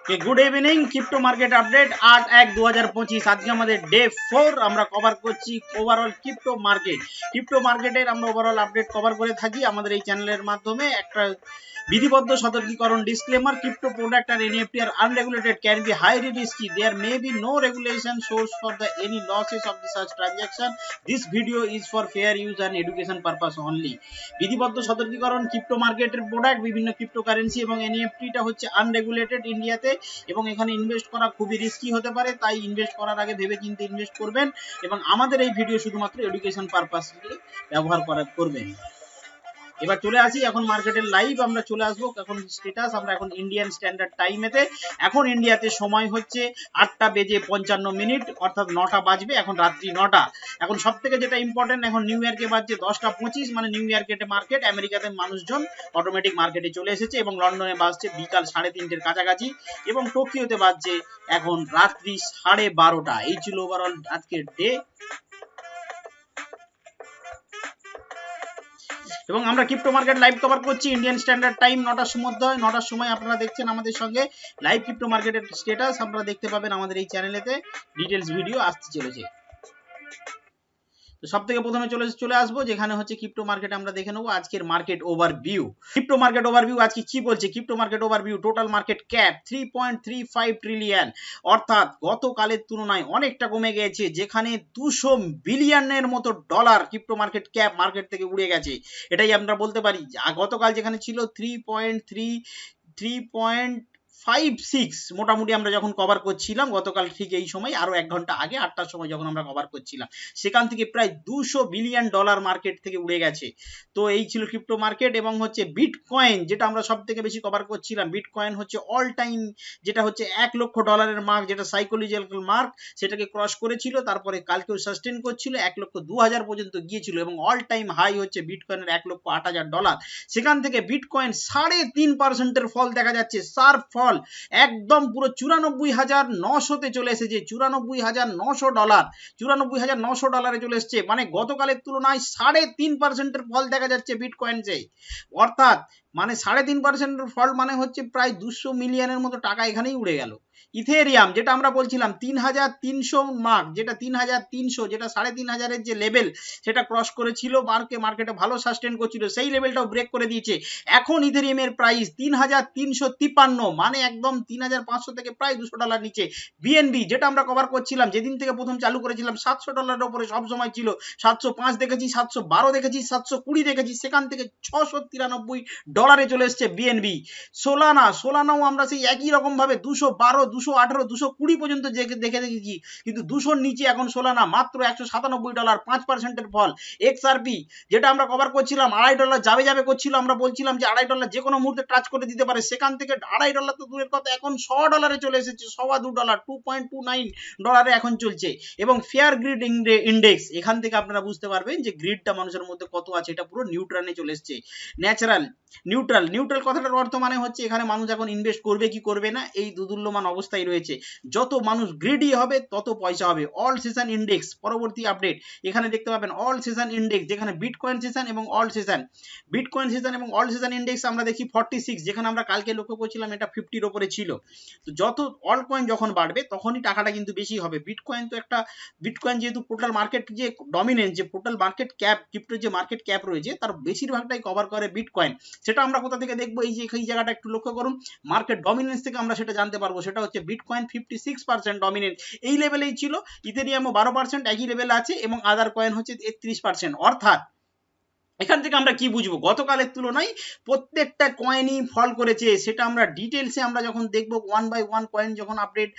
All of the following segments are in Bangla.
Good evening, crypto market update 8/1/2025। আজকে আমাদের ডে 4 আমরা কভার করছি ওভারঅল ক্রিপ্টো মার্কেটের আমরা ওভারঅল আপডেট কভার করে থাকি আমাদের এই চ্যানেলের মাধ্যমে। একটা বিধিবদ্ধ সতর্কীকরণ ডিসক্লেমার, ক্রিপ্টো প্রোডাক্ট আর এনএফটি আর unregulated can be highly risky, there may be no regulation source for the any losses of the such transaction, this video is for fair use and education purpose only. বিধিবদ্ধ সতর্কীকরণ, ক্রিপ্টো মার্কেটের প্রোডাক্ট বিভিন্ন ক্রিপ্টো কারেন্সি এবং এনএফটিটা হচ্ছে আনরেগুলেটেড ইন্ডিয়াতে, এবং এখানে ইনভেস্ট করা খুবই রিস্কি হতে পারে, তাই ইনভেস্ট করার আগে ভেবে চিন্তে ইনভেস্ট করবেন। এবং আমাদের এই ভিডিও শুধুমাত্র এডুকেশন পারপাস ব্যবহার করবেন। এবার চলে আসি এখন মার্কেটের লাইভ আমরা চলে আসবো। এখন স্ট্যাটাস আমরা এখন ইন্ডিয়ান স্ট্যান্ডার্ড টাইমেতে, এখন ইন্ডিয়াতে সময় হচ্ছে 8:55 অর্থাৎ 9টা বাজবে, এখন রাত্রি 9টা। এখন সব থেকে যেটা ইম্পর্টেন্ট, এখন নিউ ইয়র্কে বাজছে 10টা 25, মানে নিউ ইয়র্কে মার্কেট, আমেরিকাতে মানুষজন অটোমেটিক মার্কেটে চলে এসেছে, এবং লন্ডনে বাজছে বিকাল 3:30-এর কাছাকাছি, এবং টোকিওতে বাজছে এখন রাত্রি 12:30। এই ছিল ওভারঅল আজকের ডে। এবং আমরা ক্রিপ্টো মার্কেট লাইভ কভার করছি ইন্ডিয়ান স্ট্যান্ডার্ড টাইম 9টার মধ্যে। 9টার সময় আপনারা দেখছেন আমাদের সঙ্গে লাইভ ক্রিপ্টো মার্কেটের স্ট্যাটাস আপনারা দেখতে পাবেন আমাদের এই চ্যানেলেতে, ডিটেলস ভিডিও আসতে চলেছে। তো সব থেকে প্রথমে চলে আসবো যেখানে হচ্ছে ক্রিপ্টো মার্কেট আমরা দেখে নেবো আজকের market overview. Crypto market overview আজকে কি বলছে? Crypto market overview, total market cap 3.35 trillion, অর্থাৎ গতকালের তুলনায় অনেকটা কমে গেছে, যেখানে 200 বিলিয়নের মতো dollar crypto market cap market থেকে উড়ে গেছে। এটাই আমরা বলতে পারি। গতকাল যেখানে ছিল 3.56 মোটামুটি আমরা যখন কভার করছিলাম গতকাল ঠিক এই সময়, আরো 1 ঘন্টা আগে 8টার সময় যখন আমরা কভার করছিলাম, সেখান থেকে প্রায় 200 বিলিয়ন ডলার মার্কেট থেকে উড়ে গেছে। তো এই ছিল ক্রিপ্টো মার্কেট। এবং হচ্ছে বিটকয়েন, যেটা আমরা সব থেকে বেশি কভার করছিলাম, বিটকয়েন হচ্ছে অল টাইম, যেটা হচ্ছে $1,00,000 মার্ক, যেটা সাইকোলজিক্যাল মার্ক, সেটাকে ক্রস করেছিল, তারপরে কালকেও সাস্টেন করছিল, 1,02,000 পর্যন্ত গিয়েছিল, এবং অল টাইম হাই হচ্ছে বিটকয়েনের $1,08,000। সেখান থেকে বিটকয়েন 3.5%-এর ফল দেখা যাচ্ছে, শার্প ফল, একদম পুরো 94,900-তে চলে এসেছে। $94,900, $94,900 চলে এসেছে, মানে গতকালের তুলনায় 3.5%-এর ফল দেখা যাচ্ছে বিটকয়েনসে। অর্থাৎ মানে 3.5%-এর ফল মানে হচ্ছে প্রায় 200 মিলিয়নের মতো টাকা এখানেই উড়ে গেল। ইথেরিয়াম, যেটা আমরা বলছিলাম 3,300 মার্ক, যেটা 3,300, যেটা 3,500-এর যে লেভেল, সেটা ক্রস করেছিল, মার্কেটে ভালো সাস্টেন করছিল, সেই লেভেলটাও ব্রেক করে দিয়েছে। এখন ইথেরিয়ামের প্রাইস 3,353, মানে একদম 3,500 থেকে প্রায় $200 নিচে। বিএনবি, যেটা আমরা কভার করছিলাম, যেদিন থেকে প্রথম চালু করেছিলাম, $700 উপরে সব সময় ছিল, 705 দেখেছি, 712 দেখেছি, 720 দেখেছি, সেখান থেকে $693 চলে এসছে বিএনবি। সোলানাও আমরা সেই একই রকম ভাবে 212, 218, 220 পর্যন্ত দেখে দেখেছি, কিন্তু 200-র নিচে এখন সোলানা, মাত্র $197, 5%-এর ফল। এক্সআরপি, যেটা আমরা কভার করছিলাম, $2.5 যাবে করছিল, আমরা বলছিলাম যে $2.5 যে কোনো মুহূর্তে টাচ করে দিতে পারে, সেখান থেকে $2.5 তো দূরের কথা, এখন $100 চলে এসেছে, $2.25, $2.29 এখন চলছে। এবং ফেয়ার গ্রিড ইন্ডেক্স, এখান থেকে আপনারা বুঝতে পারবেন যে গ্রিডটা মানুষের মধ্যে কত আছে, এটা পুরো নিউট্রালে চলে এসেছে। নিউট্রাল কথাটার অর্থ মানে হচ্ছে এখানে মানুষ এখন ইনভেস্ট করবে কি করবে না, এই দুদুল্যমান অবস্থায় রয়েছে। যত মানুষ গ্রিডি হবে তত পয়সা হবে। অল সেশন ইন্ডেক্স, পরবর্তী আপডেট এখানে দেখতে পাবেন, অল সেশন ইন্ডেক্স, যেখানে বিটকয়েন সেশন এবং অল সেশন ইন্ডেক্স আমরা দেখি 46, যেখানে আমরা কালকে লক্ষ্য করছিলাম এটা 50-র উপরে ছিল। তো যত অল কয়েন যখন বাড়বে তখনই টাকাটা কিন্তু বেশি হবে। বিটকয়েন যেহেতু টোটাল মার্কেট যে ডমিনেন্স, যে টোটাল মার্কেট ক্যাপ, ক্রিপ্টোর যে মার্কেট ক্যাপ রয়েছে, তার বেশিরভাগটাই কভার করে বিটকয়েন। সেটা আমরা কোথা থেকে দেখবো? এই যে এই জায়গাটা একটু লক্ষ্য করুন, মার্কেট ডমিনেন্স থেকে আমরা সেটা জানতে পারবো। সেটা হচ্ছে বিটকয়েন 56% ডমিনেন্স, এই লেভেলেই ছিল। ইথেরিয়ামও 12% একই লেভেল আছে, এবং আদার কয়েন হচ্ছে 33%। অর্থাৎ এখান থেকে আমরা কি বুঝবো? গতকালের তুলনায় প্রত্যেকটা কয়েনই ফল করেছে। সেটা আমরা ডিটেলসে আমরা যখন দেখবো, 1 বাই 1 কয়েন যখন আপডেট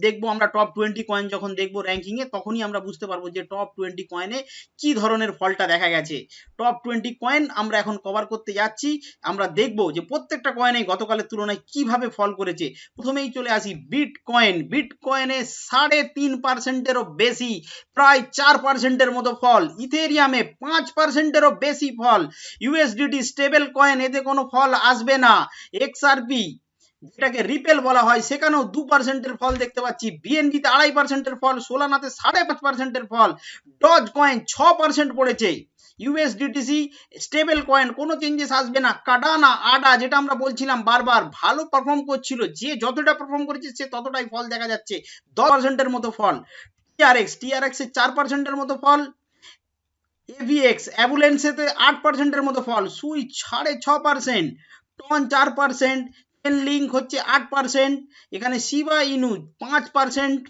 দেখবো, আমরা টপ 20 কয়েন যখন দেখবো র্যাঙ্কিংয়ে, তখনই আমরা বুঝতে পারবো যে টপ 20 কয়েনে কি ধরনের ফলটা দেখা গেছে। টপ 20 কয়েন আমরা এখন কভার করতে যাচ্ছি, আমরা দেখবো যে প্রত্যেকটা কয়েনে গতকালের তুলনায় কিভাবে ফল করেছে। প্রথমেই চলে আসি বিটকয়েনে 3.5%-এরও বেশি, প্রায় 4%-এর মতো ফল। ইথেরিয়ামে 5%-এরও বেশি ফল। ইউএসডিটি স্টেবল কয়েন, এতে কোনো ফল আসবে না। এক্সআরপি, যেটাকে রিপেল বলা হয়, সেখানেও 2%-এর ফল দেখতে পাচ্ছি। বিএনবিতে 2.5%-এর ফল, সোলানাতে 5.5%-এর ফল। ডজ কয়েন 6% পড়েছে। ইউএসডিটিসি স্টেবল কয়েন, কোনো চেঞ্জেস আসবে না। কাডানা, আডা, যেটা আমরা বলছিলাম বারবার, ভালো পারফর্ম করছিল, যে যতটা পারফর্ম করেছে সে ততটাই ফল দেখা যাচ্ছে, 10%-এর মতো ফল। টিআরএক্স এর 4%-এর মতো ফল। এভিএক্স অ্যাবুলেন্সেতে 8%-এর মতো ফল। সুইচ 6.5%, টন 4%, লিঙ্ক হচ্ছে 8%, এখানে শিবা ইনু 5%,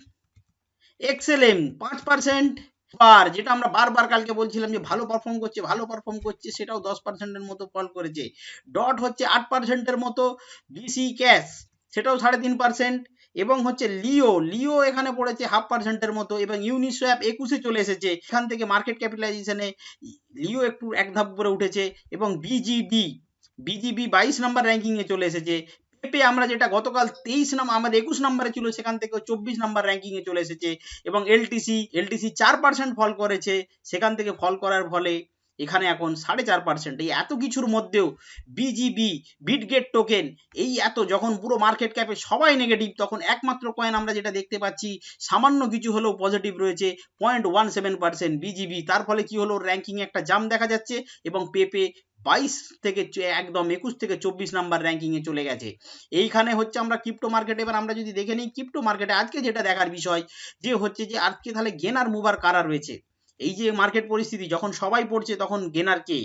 এক্সএলএম 5%, আর যেটা আমরা বারবার কালকে বলছিলাম যে ভালো পারফর্ম করছে সেটাও 10%-এর মতো ফল করেছে। ডট হচ্ছে 8%-এর মতো, বিসি ক্যাশ সেটাও 3.5%, এবং হচ্ছে লিও এখানে পড়েছে 0.5%-এর মতো, এবং ইউনিসোয়াপ 21-এ চলে এসেছে। এখান থেকে মার্কেট ক্যাপিটালাইজেশনে লিও একটু এক ধাপ উপরে উঠেছে, এবং বিজিবি 22 নাম্বার র্যাঙ্কিং এ চলে এসেছে। পেপে আমরা যেটা গতকাল 23 নাম্বার, আমাদের 21 নম্বরে ছিল, সেখান থেকে 24 নাম্বার র্যাঙ্কিং এ চলে এসেছে। এবং এলটিসি 4% ফল করেছে, সেখান থেকে ফল করার ফলে এখানে এখন 4.5%। এই এত কিছুর মধ্যেও বিজিবি, বিটগেট টোকেন, এই এত যখন পুরো মার্কেট ক্যাপে সবাই নেগেটিভ, তখন একমাত্র কয়েন আমরা যেটা দেখতে পাচ্ছি সামান্য কিছু হলেও পজিটিভ রয়েছে, 0.17% বিজিবি। তার ফলে কি হলো, র্যাঙ্কিং একটা জাম্প দেখা যাচ্ছে, এবং পেপে 22 থেকে একদম 21 থেকে 24 নাম্বার র্যাঙ্কিং এ চলে গেছে। এইখানে হচ্ছে আমরা ক্রিপ্টো মার্কেট, এবার আমরা যদি দেখে নিই ক্রিপ্টো মার্কেটে আজকে যেটা দেখার বিষয় যে হচ্ছে যে আজকে তাহলে গেনার মুভার কারা রয়েছে। এই যে মার্কেট পরিস্থিতি যখন সবাই পড়ছে, তখন গেনার কে?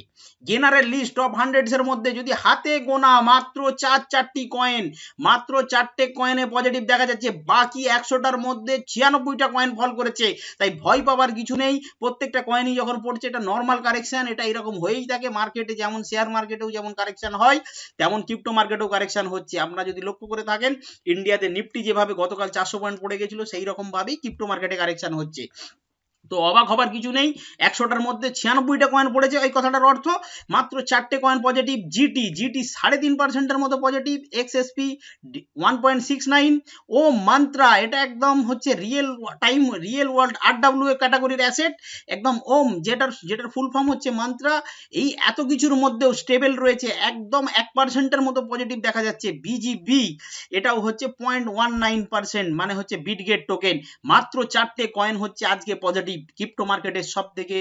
গেনারের লিস্ট টপ 100 এর মধ্যে যদি হাতে গোনা মাত্র 4টি কয়েন, মাত্র 4টে কয়েনে পজিটিভ দেখা যাচ্ছে, বাকি 100টার মধ্যে 96টা কয়েন ফল করেছে। তাই ভয় পাবার কিছু নেই, প্রত্যেকটা কয়েনই যখন পড়ছে এটা নর্মাল কারেকশন, এটা এরকম হয়েই থাকে মার্কেটে, যেমন শেয়ার মার্কেটেও যেমন কারেকশন হয় তেমন ক্রিপ্টো মার্কেটেও কারেকশন হচ্ছে। আপনারা যদি লক্ষ্য করে থাকেন, ইন্ডিয়াতে নিফটি যেভাবে গতকাল 400 পয়েন্ট পড়ে গেছিল, সেই রকম ভাবেই ক্রিপ্টো মার্কেটে কারেকশন হচ্ছে। তো অবাক হবার কিছু নেই, 100টার মধ্যে 96টা কয়েন পড়েছে, এই কথাটার অর্থ মাত্র 4টে কয়েন পজিটিভ। জিটি 3.5%-এর মতো পজিটিভ, এক্সএসপি 1.69, ও মান্ত্রা, এটা একদম হচ্ছে রিয়েল ওয়ার্ল্ড আরডব্লিউ ক্যাটাগরির অ্যাসেট, একদম ওম, যেটার ফুল ফর্ম হচ্ছে মান্ত্রা। এই এত কিছুর মধ্যেও স্টেবল রয়েছে, একদম 1%-এর মতো পজিটিভ দেখা যাচ্ছে। বিজিবি এটাও হচ্ছে 0.19%, মানে হচ্ছে বিটগেট টোকেন। মাত্র 4টে কয়েন হচ্ছে আজকে পজিটিভ, ক্রিপ্টো মার্কেটের সব থেকে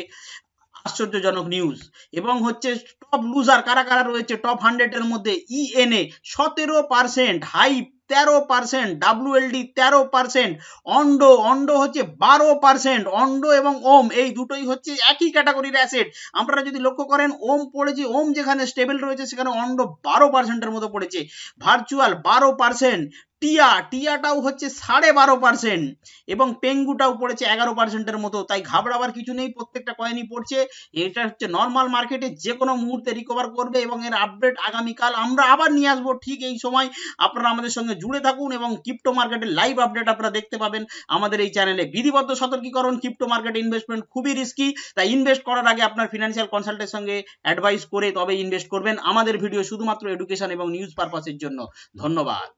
আশ্চর্যজনক নিউজ। এবং হচ্ছে টপ লুজার কারা কারা রয়েছে টপ 100-এর মধ্যে, ইএনএ 17%, হাইপ 13%, ডাব্লিউএলডি 13%, অন্ডো হচ্ছে 12%। অন্ডো এবং ওম এই দুটোই হচ্ছে একই ক্যাটাগরির অ্যাসেট। আপনারা যদি লক্ষ্য করেন, ওম পড়েছে, ওম যেখানে স্টেবল রয়েছে সেখানে অন্ডো 12%-এর মতো পড়েছে, ভার্চুয়াল 12%, টিয়াটাও হচ্ছে 12.5%, এবং পেঙ্গুটাও পড়েছে 11%-এর মতো। তাই ঘাবড়াবার কিছু নেই, প্রত্যেকটা কয়েনই পড়ছে। এটা হচ্ছে নর্মাল মার্কেটে যে কোনো মুহূর্তে রিকভার করবে, এবং এর আপডেট আগামীকাল আমরা আবার নিয়ে আসবো ঠিক এই সময়। আপনারা আমাদের সঙ্গে জুড়ে থাকুন, এবং ক্রিপ্টো মার্কেটের লাইভ আপডেট আপনারা দেখতে পাবেন আমাদের এই চ্যানেলে। বিধিবদ্ধ সতর্কীকরণ, ক্রিপ্টো মার্কেটে ইনভেস্টমেন্ট খুবই রিস্কি, তাই ইনভেস্ট করার আগে আপনার ফিনান্সিয়াল কনসালটেন্টের সঙ্গে অ্যাডভাইস করে তবে ইনভেস্ট করবেন। আমাদের ভিডিও শুধুমাত্র এডুকেশন এবং নিউজ পারপাসের জন্য। ধন্যবাদ।